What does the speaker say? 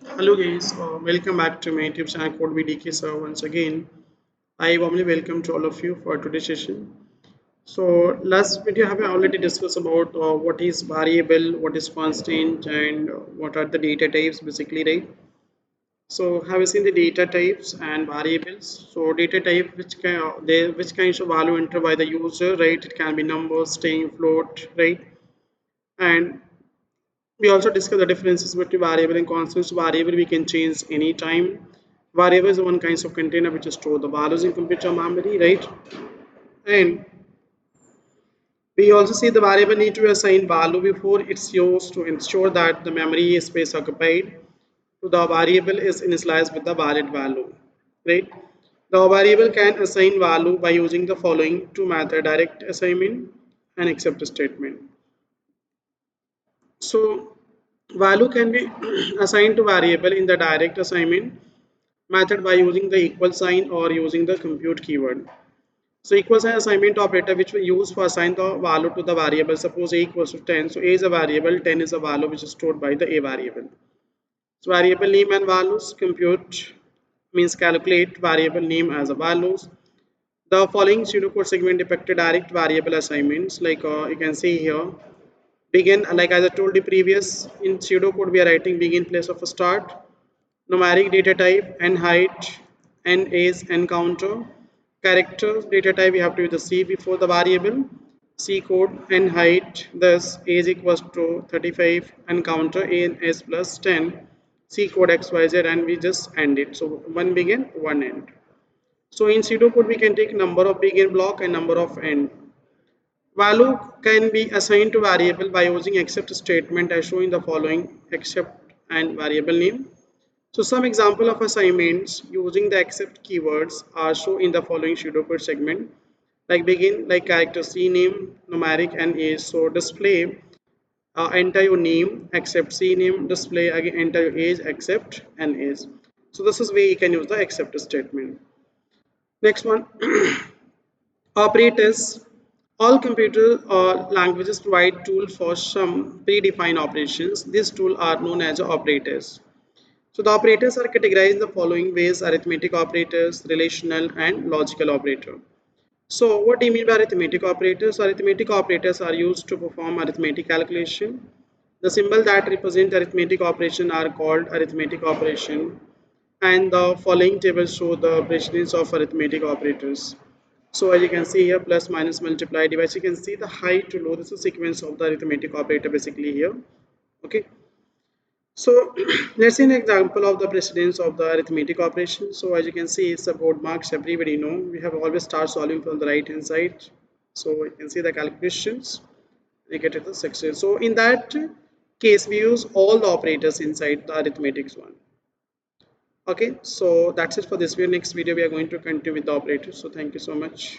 Hello guys, welcome back to my YouTube channel Code VDK. So once again, I warmly welcome to all of you for today's session. So last video have I already discussed about what is variable, what is constant, and what are the data types basically, right? So have you seen the data types and variables? So data type which kinds of value entered by the user, right? It can be number, string, float, right? And we also discuss the differences between variable and constant. So variable we can change anytime. Variable is one kind of container which store the values in computer memory, right? And we also see the variable need to assign value before it's used to ensure that the memory space occupied to the variable is initialized with the valid value, right? The variable can assign value by using the following two methods: direct assignment and accept statement. So value can be assigned to variable in the direct assignment method by using the equal sign or using the compute keyword. So equal sign assignment operator which we use for assign the value to the variable. Suppose a equals to 10. So a is a variable, 10 is a value which is stored by the a variable. So variable name and values compute means calculate variable name as a values. The following pseudocode segment depicted direct variable assignments like you can see here. Begin, like as I told you previous, in pseudocode we are writing begin place of a start, numeric data type, and height, and age, and counter. Character data type we have to use the C before the variable, C code and height, thus age equals to 35 and counter and S plus 10, C code XYZ, and we just end it. So one begin, one end. So in pseudocode we can take number of begin block and number of end. Value can be assigned to variable by using except statement as shown in the following except and variable name. So some example of assignments using the except keywords are shown in the following pseudocode segment. Like begin, like character C name, numeric and age. So display, enter your name, accept C name, display again enter your age, accept and age. So this is where you can use the except statement. Next one, operators. All computer languages provide tools for some predefined operations. These tools are known as operators. So the operators are categorized in the following ways: arithmetic operators, relational, and logical operator. So what do you mean by arithmetic operators? Arithmetic operators are used to perform arithmetic calculation. The symbol that represent arithmetic operation are called arithmetic operation, and the following table show the precedence of arithmetic operators. So as you can see here, plus, minus, multiply, divide. You can see the high to low. This is sequence of the arithmetic operator basically here. Okay. So let's see an example of the precedence of the arithmetic operation. So as you can see, it's a board marks. Everybody know we have always start solving from the right hand side. So you can see the calculations. We get to the section. So in that case, we use all the operators inside the arithmetics one. Okay. So that's it for this video. Next video, we are going to continue with the operators. So thank you so much.